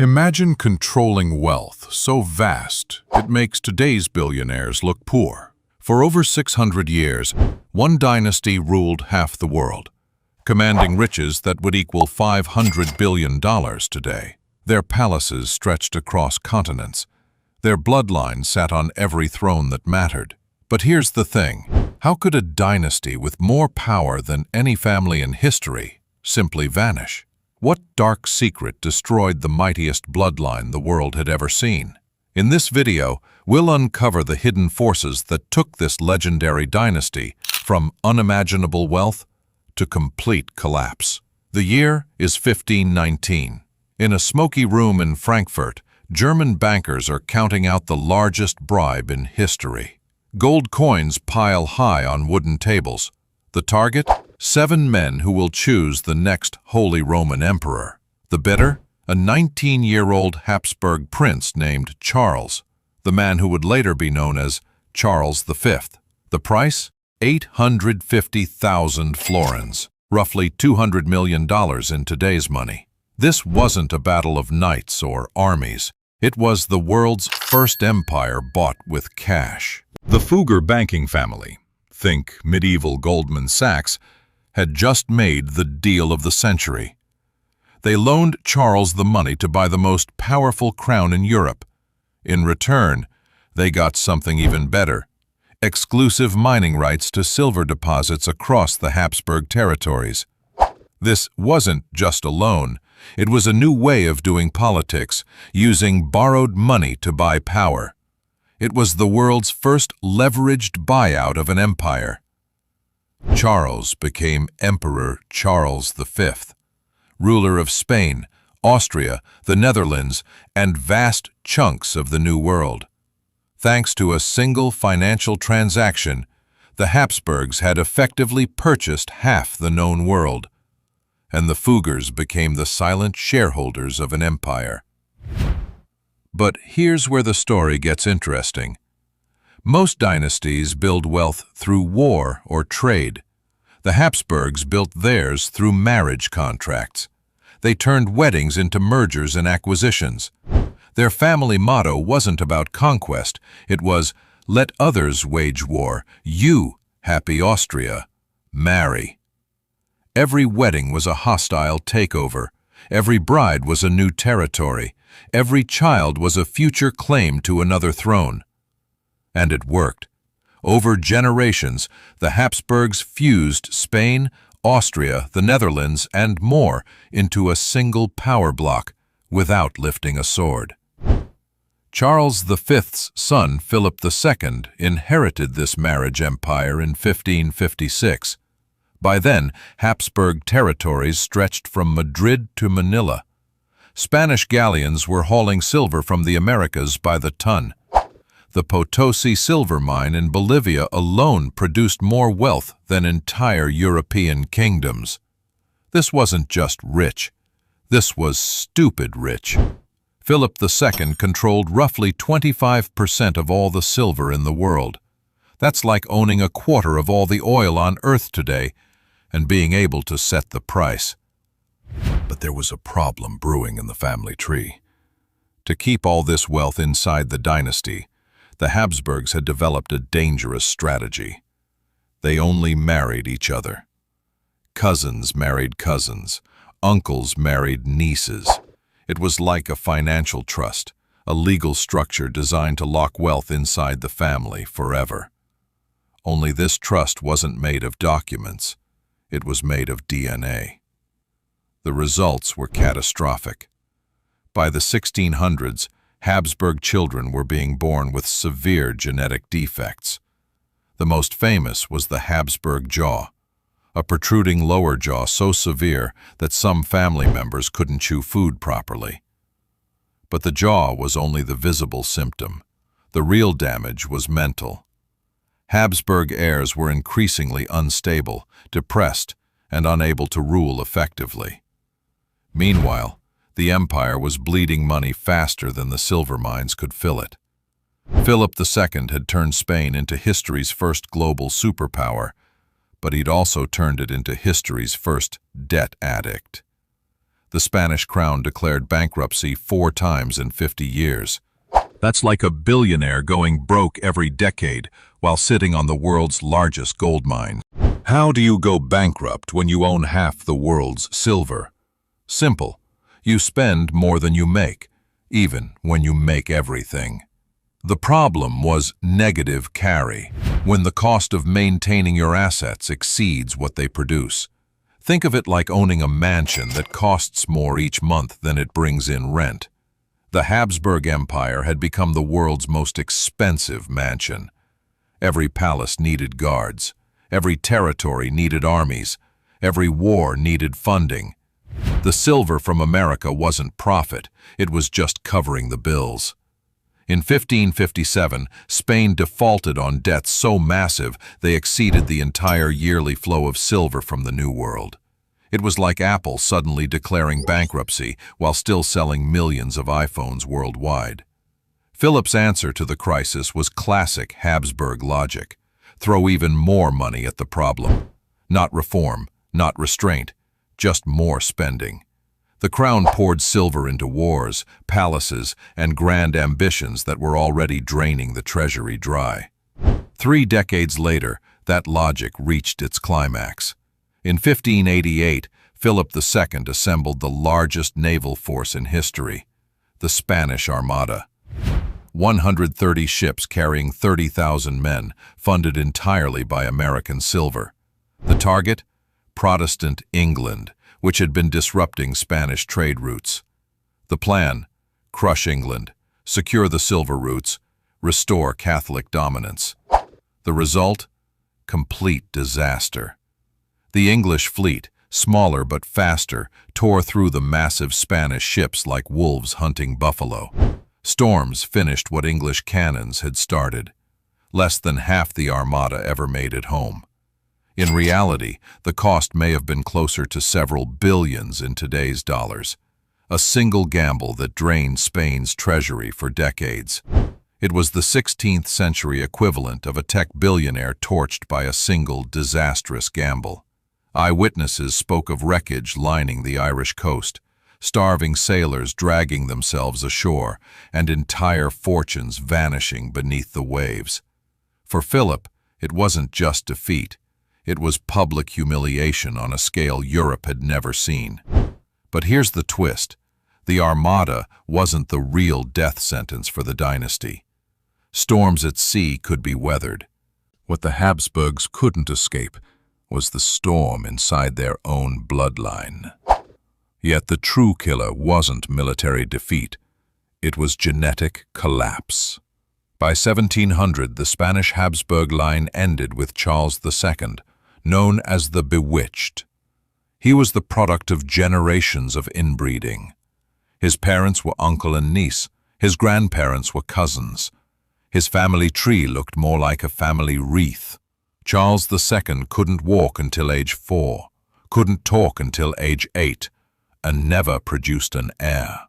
Imagine controlling wealth so vast it makes today's billionaires look poor. For over 600 years, one dynasty ruled half the world, commanding riches that would equal $500 billion today. Their palaces stretched across continents. Their bloodline sat on every throne that mattered. But here's the thing. How could a dynasty with more power than any family in history simply vanish? What dark secret destroyed the mightiest bloodline the world had ever seen? In this video, we'll uncover the hidden forces that took this legendary dynasty from unimaginable wealth to complete collapse. The year is 1519. In a smoky room in Frankfurt, German bankers are counting out the largest bribe in history. Gold coins pile high on wooden tables. The target? 7 men who will choose the next Holy Roman Emperor. The bidder? A 19-year-old Habsburg prince named Charles, the man who would later be known as Charles V. The price? 850,000 florins, roughly $200 million in today's money. This wasn't a battle of knights or armies. It was the world's first empire bought with cash. The Fugger banking family, think medieval Goldman Sachs, had just made the deal of the century. They loaned Charles the money to buy the most powerful crown in Europe. In return, they got something even better: exclusive mining rights to silver deposits across the Habsburg territories. This wasn't just a loan. It was a new way of doing politics, using borrowed money to buy power. It was the world's first leveraged buyout of an empire. Charles became Emperor Charles V, ruler of Spain, Austria, the Netherlands, and vast chunks of the New World. Thanks to a single financial transaction, the Habsburgs had effectively purchased half the known world, and the Fuggers became the silent shareholders of an empire. But here's where the story gets interesting. Most dynasties build wealth through war or trade. The Habsburgs built theirs through marriage contracts. They turned weddings into mergers and acquisitions. Their family motto wasn't about conquest. It was, "Let others wage war. You, happy Austria, marry." Every wedding was a hostile takeover. Every bride was a new territory. Every child was a future claim to another throne. And it worked. Over generations, the Habsburgs fused Spain, Austria, the Netherlands, and more into a single power block without lifting a sword. Charles V's son, Philip II, inherited this marriage empire in 1556. By then, Habsburg territories stretched from Madrid to Manila. Spanish galleons were hauling silver from the Americas by the ton. The Potosi silver mine in Bolivia alone produced more wealth than entire European kingdoms. This wasn't just rich. This was stupid rich. Philip II controlled roughly 25% of all the silver in the world. That's like owning a quarter of all the oil on Earth today and being able to set the price. But there was a problem brewing in the family tree. To keep all this wealth inside the dynasty, the Habsburgs had developed a dangerous strategy. They only married each other. Cousins married cousins. Uncles married nieces. It was like a financial trust, a legal structure designed to lock wealth inside the family forever. Only this trust wasn't made of documents. It was made of DNA. The results were catastrophic. By the 1600s, Habsburg children were being born with severe genetic defects. The most famous was the Habsburg jaw, a protruding lower jaw so severe that some family members couldn't chew food properly. But the jaw was only the visible symptom. The real damage was mental. Habsburg heirs were increasingly unstable, depressed, and unable to rule effectively. Meanwhile, the empire was bleeding money faster than the silver mines could fill it. Philip II had turned Spain into history's first global superpower, but he'd also turned it into history's first debt addict. The Spanish crown declared bankruptcy 4 times in 50 years. That's like a billionaire going broke every decade while sitting on the world's largest gold mine. How do you go bankrupt when you own half the world's silver? Simple. You spend more than you make, even when you make everything. The problem was negative carry, when the cost of maintaining your assets exceeds what they produce. Think of it like owning a mansion that costs more each month than it brings in rent. The Habsburg Empire had become the world's most expensive mansion. Every palace needed guards. Every territory needed armies. Every war needed funding. The silver from America wasn't profit, it was just covering the bills. In 1557, Spain defaulted on debts so massive they exceeded the entire yearly flow of silver from the New World. It was like Apple suddenly declaring bankruptcy while still selling millions of iPhones worldwide. Philip's answer to the crisis was classic Habsburg logic. Throw even more money at the problem. Not reform, not restraint, just more spending. The crown poured silver into wars, palaces, and grand ambitions that were already draining the treasury dry. 3 decades later, that logic reached its climax. In 1588, Philip II assembled the largest naval force in history, the Spanish Armada. 130 ships carrying 30,000 men, funded entirely by American silver. The target? Protestant England, which had been disrupting Spanish trade routes. The plan? Crush England, secure the silver routes, restore Catholic dominance. The result? Complete disaster. The English fleet, smaller but faster, tore through the massive Spanish ships like wolves hunting buffalo. Storms finished what English cannons had started. Less than half the Armada ever made it home. In reality, the cost may have been closer to several billions in today's dollars. A single gamble that drained Spain's treasury for decades. It was the 16th century equivalent of a tech billionaire torched by a single disastrous gamble. Eyewitnesses spoke of wreckage lining the Irish coast, starving sailors dragging themselves ashore, and entire fortunes vanishing beneath the waves. For Philip, it wasn't just defeat. It was public humiliation on a scale Europe had never seen. But here's the twist. The Armada wasn't the real death sentence for the dynasty. Storms at sea could be weathered. What the Habsburgs couldn't escape was the storm inside their own bloodline. Yet the true killer wasn't military defeat. It was genetic collapse. By 1700, the Spanish Habsburg line ended with Charles II, known as the Bewitched. He was the product of generations of inbreeding. His parents were uncle and niece. His grandparents were cousins. His family tree looked more like a family wreath. Charles II couldn't walk until age 4, couldn't talk until age 8, and never produced an heir.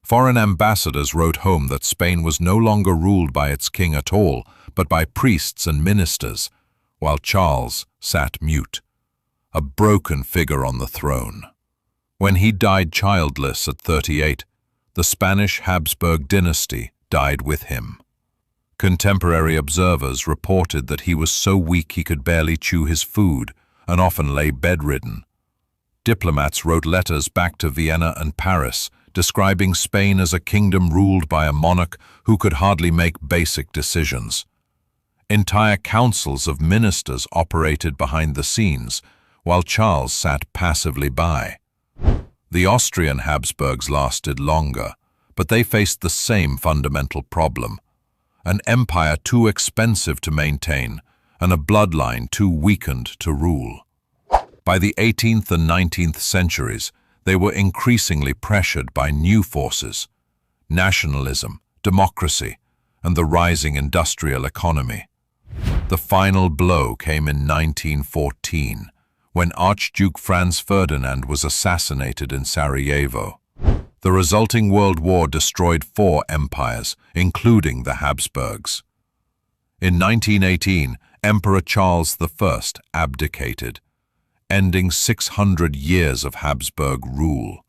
Foreign ambassadors wrote home that Spain was no longer ruled by its king at all, but by priests and ministers, while Charles sat mute, a broken figure on the throne. When he died childless at 38, the Spanish Habsburg dynasty died with him. Contemporary observers reported that he was so weak he could barely chew his food and often lay bedridden. Diplomats wrote letters back to Vienna and Paris, describing Spain as a kingdom ruled by a monarch who could hardly make basic decisions. Entire councils of ministers operated behind the scenes, while Charles sat passively by. The Austrian Habsburgs lasted longer, but they faced the same fundamental problem: an empire too expensive to maintain and a bloodline too weakened to rule. By the 18th and 19th centuries, they were increasingly pressured by new forces: nationalism, democracy, and the rising industrial economy. The final blow came in 1914, when Archduke Franz Ferdinand was assassinated in Sarajevo. The resulting World War destroyed 4 empires, including the Habsburgs. In 1918, Emperor Charles I abdicated, ending 600 years of Habsburg rule.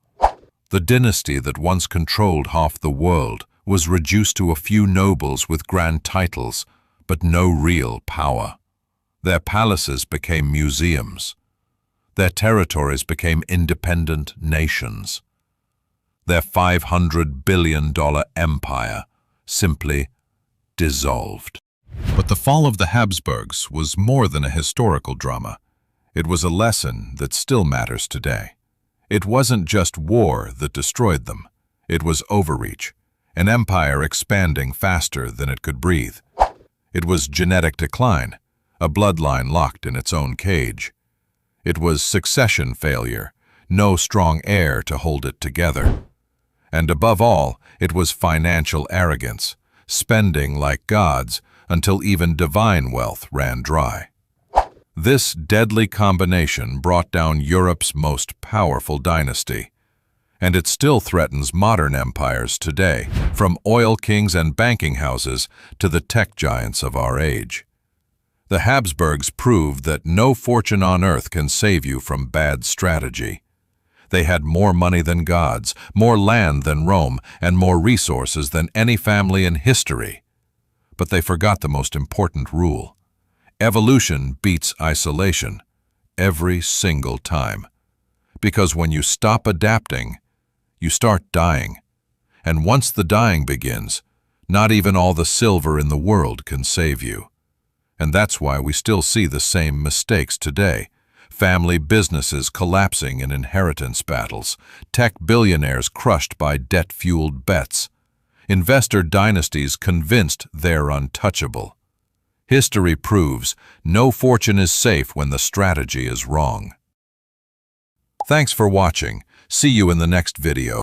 The dynasty that once controlled half the world was reduced to a few nobles with grand titles, but no real power. Their palaces became museums. Their territories became independent nations. Their $500 billion empire simply dissolved. But the fall of the Habsburgs was more than a historical drama. It was a lesson that still matters today. It wasn't just war that destroyed them. It was overreach, an empire expanding faster than it could breathe. It was genetic decline, a bloodline locked in its own cage. It was succession failure, no strong heir to hold it together. And above all, it was financial arrogance, spending like gods until even divine wealth ran dry. This deadly combination brought down Europe's most powerful dynasty, and it still threatens modern empires today, from oil kings and banking houses to the tech giants of our age. The Habsburgs proved that no fortune on earth can save you from bad strategy. They had more money than gods, more land than Rome, and more resources than any family in history. But they forgot the most important rule. Evolution beats isolation every single time. Because when you stop adapting, you start dying. And once the dying begins, not even all the silver in the world can save you. And that's why we still see the same mistakes today. Family businesses collapsing in inheritance battles, tech billionaires crushed by debt-fueled bets, investor dynasties convinced they're untouchable. History proves no fortune is safe when the strategy is wrong. Thanks for watching. See you in the next video.